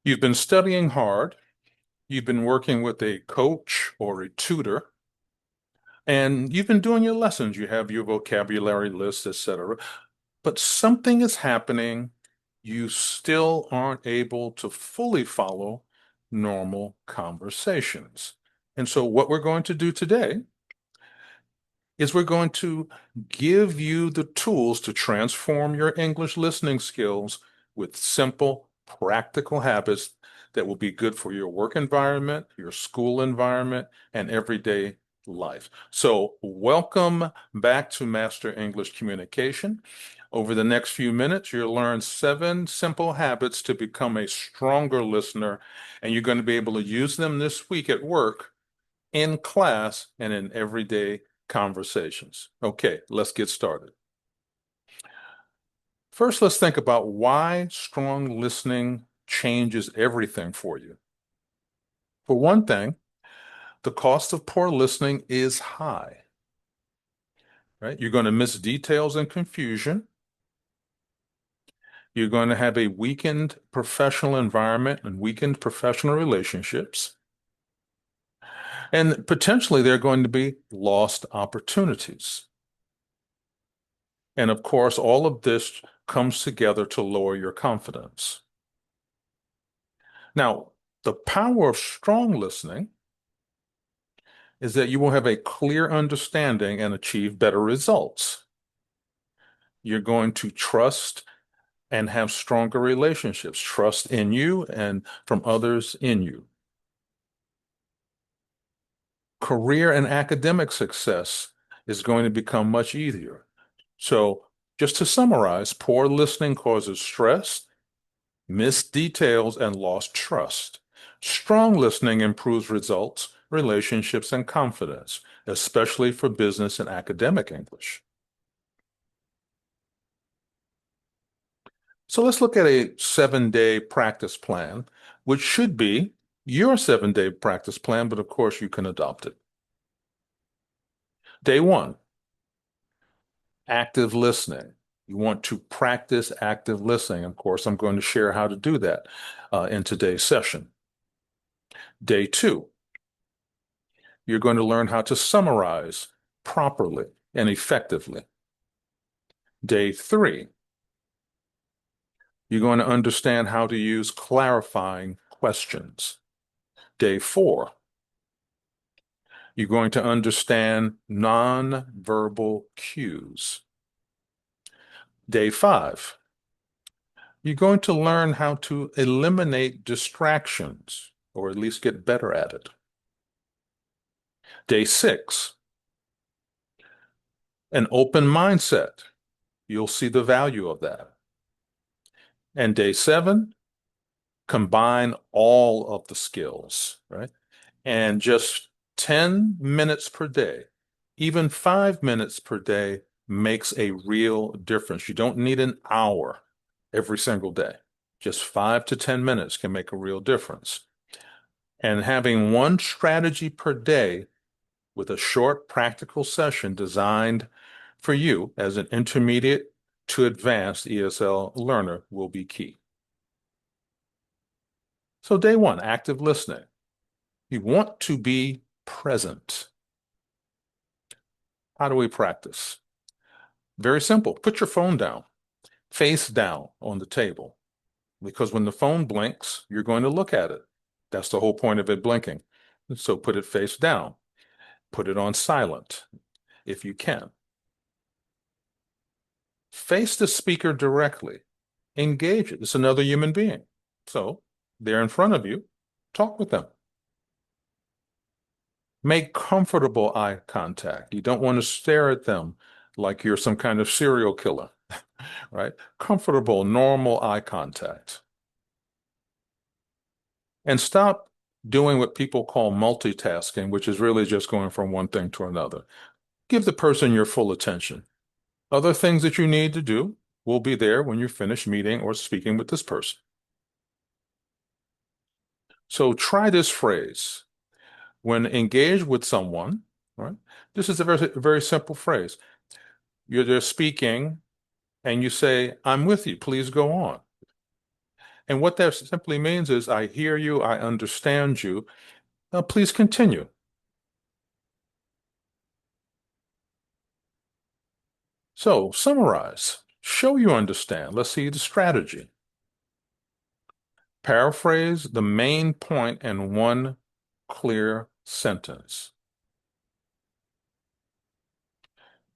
You've been studying hard, you've been working with a coach or a tutor, and you've been doing your lessons. You have your vocabulary list, etc. But something is happening. You still aren't able to fully follow normal conversations. And so, what we're going to do today is we're going to give you the tools to transform your English listening skills with simple, practical habits that will be good for your work environment, your school environment, and everyday life. So, welcome back to Master English Communication. Over the next few minutes, you'll learn 7 simple habits to become a stronger listener, and you're going to be able to use them this week at work, in class, and in everyday conversations. Okay, let's get started. First, let's think about why strong listening changes everything for you. For one thing, the cost of poor listening is high, right? You're going to miss details and confusion. You're going to have a weakened professional environment and weakened professional relationships. And potentially there are going to be lost opportunities. And of course, all of this comes together to lower your confidence. Now, the power of strong listening is that you will have a clear understanding and achieve better results. You're going to trust and have stronger relationships, trust in you and from others in you. Career and academic success is going to become much easier. So, just to summarize, poor listening causes stress, missed details, and lost trust. Strong listening improves results, relationships, and confidence, especially for business and academic English. So let's look at a 7-day practice plan, which should be your 7-day practice plan, but of course you can adopt it. Day 1, active listening. You want to practice active listening. Of course, I'm going to share how to do that in today's session. Day 2, you're going to learn how to summarize properly and effectively. Day 3, you're going to understand how to use clarifying questions. Day 4, you're going to understand nonverbal cues. Day 5, you're going to learn how to eliminate distractions, or at least get better at it. Day 6, an open mindset. You'll see the value of that. And day 7, combine all of the skills, right? And just 10 minutes per day, even 5 minutes per day makes a real difference. You don't need an hour every single day. Just 5 to 10 minutes can make a real difference. And having one strategy per day with a short practical session designed for you as an intermediate to advanced ESL learner will be key. So day 1, active listening. You want to be present. How do we practice? Very simple. Put your phone down, face down on the table, because when the phone blinks, you're going to look at it. That's the whole point of it blinking. So put it face down. Put it on silent if you can. Face the speaker directly. Engage it. It's another human being. So they're in front of you. Talk with them. Make comfortable eye contact. You don't want to stare at them like you're some kind of serial killer, right? Comfortable, normal eye contact. And stop doing what people call multitasking, which is really just going from one thing to another. Give the person your full attention. Other things that you need to do will be there when you're finished meeting or speaking with this person. So try this phrase. When engaged with someone, right? This is a very simple phrase. You're there speaking and you say, "I'm with you, please go on." And what that simply means is, I hear you, I understand you. Now, please continue. So, summarize. Show you understand. Let's see the strategy. Paraphrase the main point in one clear sentence.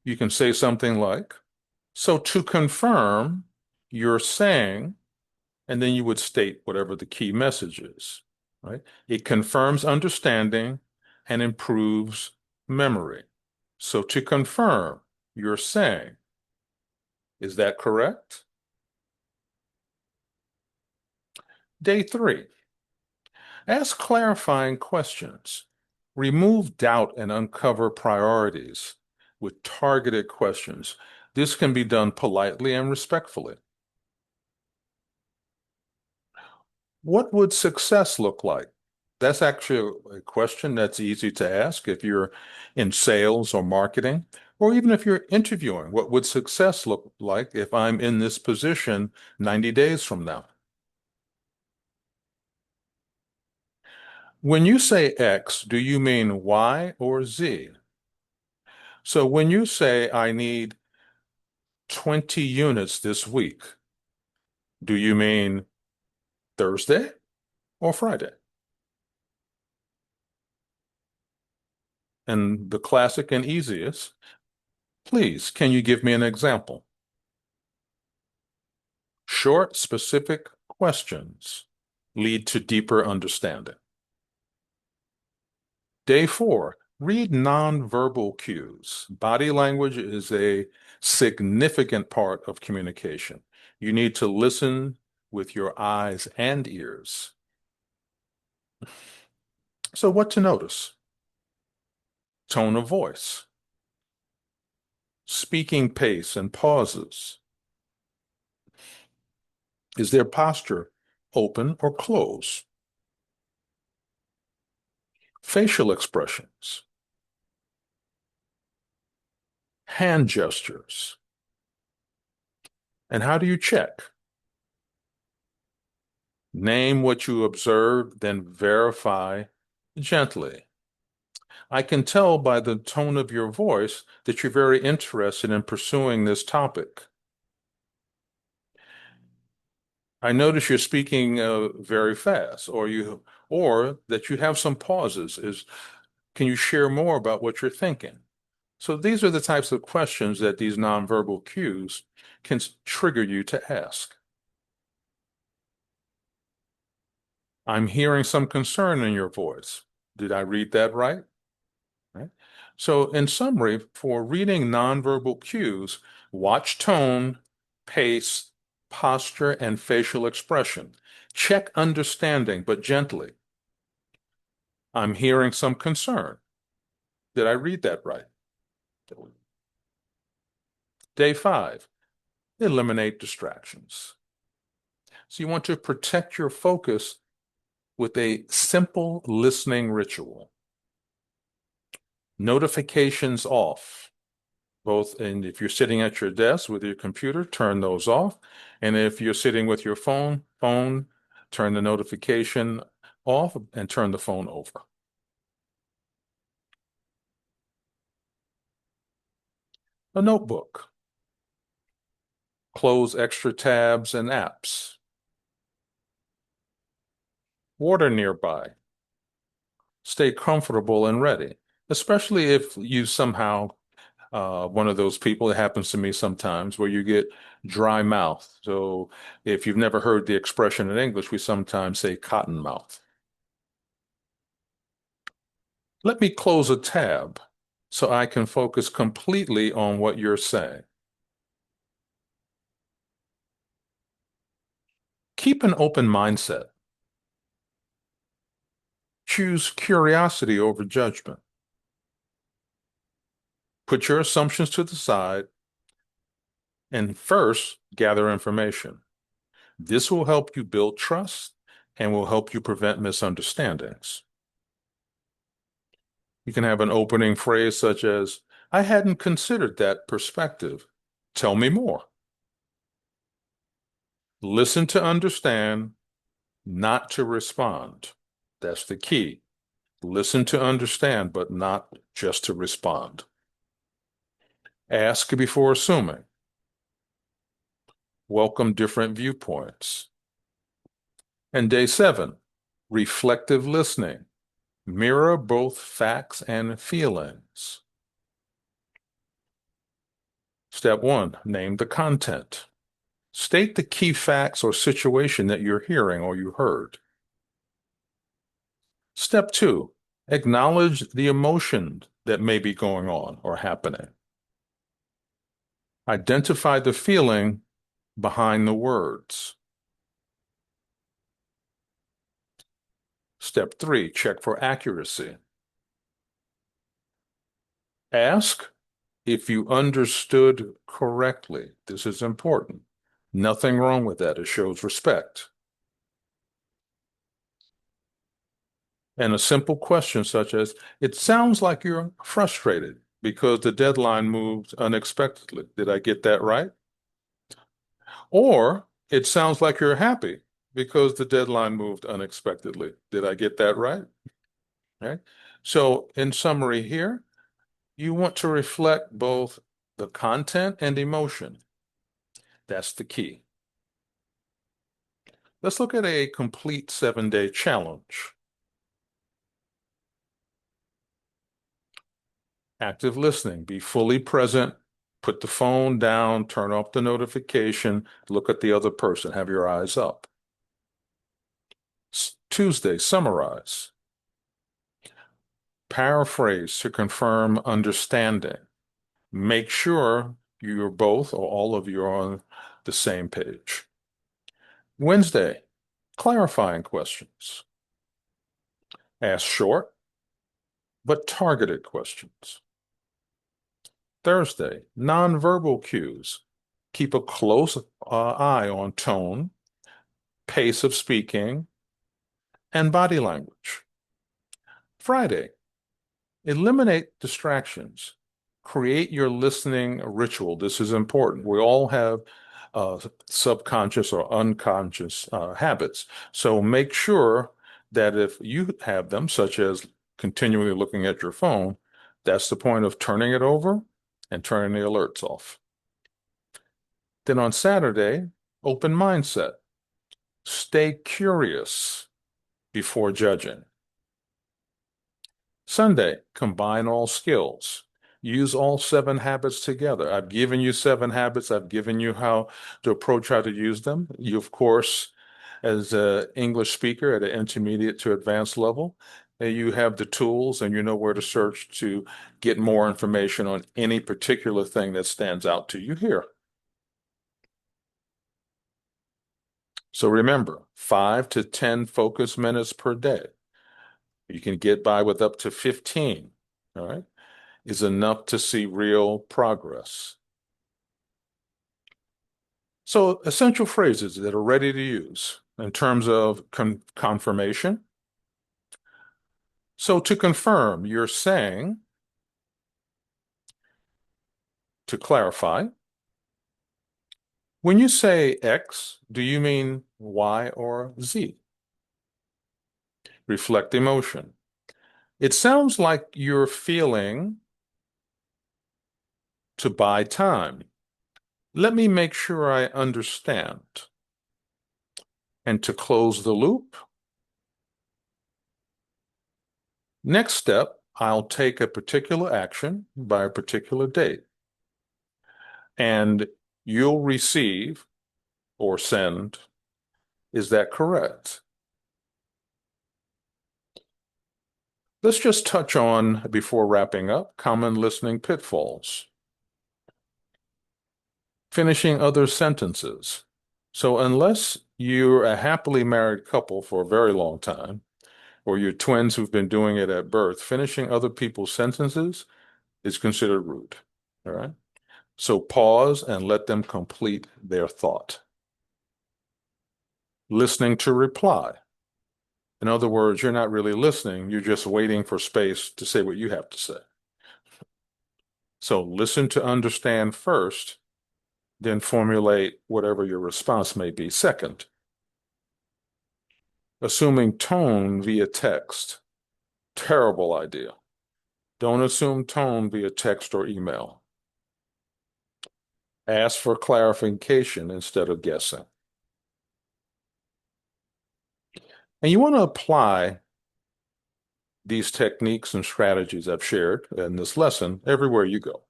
You can say something like, so to confirm, you're saying, and then you would state whatever the key message is, right? It confirms understanding and improves memory. So to confirm, you're saying, is that correct? Day 3, ask clarifying questions. Remove doubt and uncover priorities with targeted questions. This can be done politely and respectfully. What would success look like? That's actually a question that's easy to ask if you're in sales or marketing, or even if you're interviewing. What would success look like if I'm in this position 90 days from now? When you say X, do you mean Y or Z? So when you say I need 20 units this week, do you mean Thursday or Friday? And the classic and easiest, please, can you give me an example? Short, specific questions lead to deeper understanding. Day 4, read nonverbal cues. Body language is a significant part of communication. You need to listen with your eyes and ears. So, what to notice? Tone of voice, speaking pace and pauses. Is their posture open or closed? Facial expressions, hand gestures. And how do you check? Name what you observed, then verify gently. I can tell by the tone of your voice that you're very interested in pursuing this topic. I notice you're speaking very fast, or that you have some pauses. Can you share more about what you're thinking? So these are the types of questions that these nonverbal cues can trigger you to ask. I'm hearing some concern in your voice. Did I read that right? Right. So in summary, for reading nonverbal cues, watch tone, pace, posture, and facial expression. Check understanding, but gently. I'm hearing some concern. Did I read that right? Day 5, eliminate distractions. So you want to protect your focus with a simple listening ritual. Notifications off, and if you're sitting at your desk with your computer, turn those off. And if you're sitting with your phone, turn the notification off and turn the phone over. A notebook. Close extra tabs and apps. Water nearby. Stay comfortable and ready, especially if you somehow one of those people, it happens to me sometimes, where you get dry mouth. So if you've never heard the expression in English, we sometimes say cotton mouth. Let me close a tab so I can focus completely on what you're saying. Keep an open mindset. Choose curiosity over judgment. Put your assumptions to the side and first gather information. This will help you build trust and will help you prevent misunderstandings. You can have an opening phrase such as, I hadn't considered that perspective. Tell me more. Listen to understand, not to respond. That's the key. Listen to understand, but not just to respond. Ask before assuming. Welcome different viewpoints. And day 7, reflective listening. Mirror both facts and feelings. Step 1, name the content. State the key facts or situation that you're hearing or you heard. Step 2, acknowledge the emotion that may be going on or happening. Identify the feeling behind the words. Step 3, check for accuracy. Ask if you understood correctly. This is important. Nothing wrong with that. It shows respect. And a simple question such as, it sounds like you're frustrated because the deadline moved unexpectedly. Did I get that right? Or it sounds like you're happy because the deadline moved unexpectedly. Did I get that right? Right. So in summary here, you want to reflect both the content and emotion. That's the key. Let's look at a complete 7-day challenge. Active listening, be fully present, put the phone down, turn off the notification, look at the other person, have your eyes up. Tuesday, summarize. Paraphrase to confirm understanding. Make sure you're both or all of you are on the same page. Wednesday, clarifying questions. Ask short but targeted questions. Thursday, nonverbal cues. Keep a close eye on tone, pace of speaking, and body language. Friday, eliminate distractions. Create your listening ritual. This is important. We all have subconscious or unconscious habits. So make sure that if you have them, such as continually looking at your phone, that's the point of turning it over and turning the alerts off. Then on Saturday, open mindset. Stay curious before judging. Sunday, combine all skills. Use all 7 habits together. I've given you 7 habits. I've given you how to approach how to use them. You, of course, as an English speaker at an intermediate to advanced level, you have the tools and you know where to search to get more information on any particular thing that stands out to you here. So remember, 5 to 10 focus minutes per day. You can get by with up to 15, all right, is enough to see real progress. So essential phrases that are ready to use in terms of confirmation. So to confirm, you're saying, to clarify, when you say X, do you mean Y or Z? Reflect emotion. It sounds like you're feeling to buy time. Let me make sure I understand. And to close the loop, next step, I'll take a particular action by a particular date. And you'll receive or send. Is that correct? Let's just touch on, before wrapping up, common listening pitfalls. Finishing other sentences. So unless you're a happily married couple for a very long time, or you're twins who've been doing it at birth, finishing other people's sentences is considered rude. All right. So pause and let them complete their thought. Listening to reply. In other words, you're not really listening, you're just waiting for space to say what you have to say. So listen to understand first, then formulate whatever your response may be second. Assuming tone via text. Terrible idea. Don't assume tone via text or email. Ask for clarification instead of guessing. And you want to apply these techniques and strategies I've shared in this lesson everywhere you go.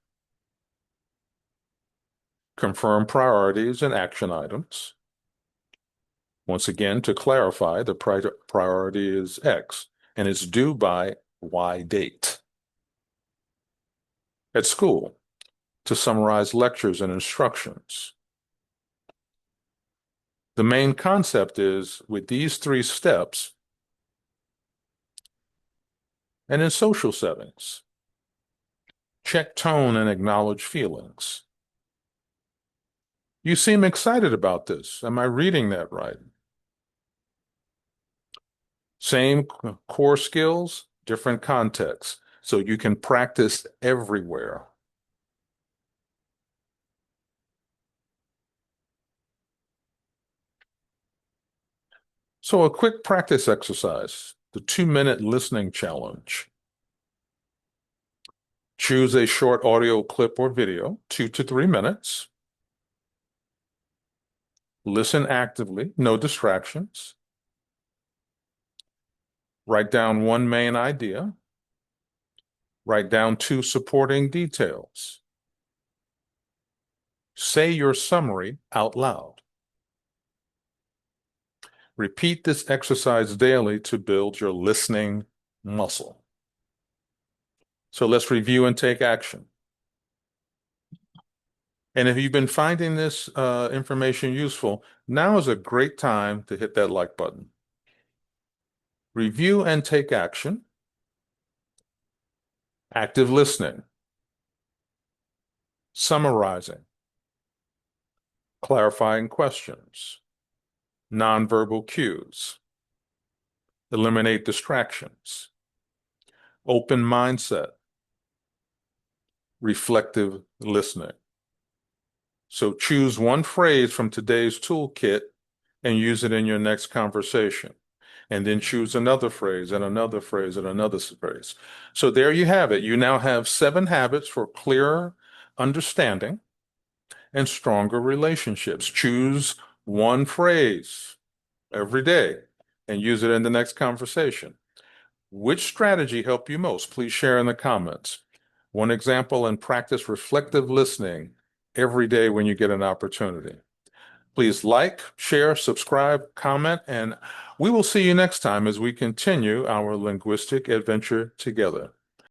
Confirm priorities and action items. Once again, to clarify, the priority is X and it's due by Y date. At school, to summarize lectures and instructions. The main concept is with these 3 steps, and in social settings, check tone and acknowledge feelings. You seem excited about this. Am I reading that right? Same core skills, different contexts, so you can practice everywhere. So a quick practice exercise, the 2-minute listening challenge. Choose a short audio clip or video, 2 to 3 minutes. Listen actively, no distractions. Write down one main idea. Write down 2 supporting details. Say your summary out loud. Repeat this exercise daily to build your listening muscle. So let's review and take action. And if you've been finding this information useful, now is a great time to hit that like button. Review and take action. Active listening. Summarizing. Clarifying questions. Nonverbal cues. Eliminate distractions. Open mindset. Reflective listening. So choose one phrase from today's toolkit and use it in your next conversation. And then choose another phrase and another phrase and another phrase. So there you have it. You now have 7 habits for clearer understanding and stronger relationships. Choose one phrase every day and use it in the next conversation. Which strategy helped you most? Please share in the comments. One example, and practice reflective listening every day when you get an opportunity. Please like, share, subscribe, comment, and we will see you next time as we continue our linguistic adventure together.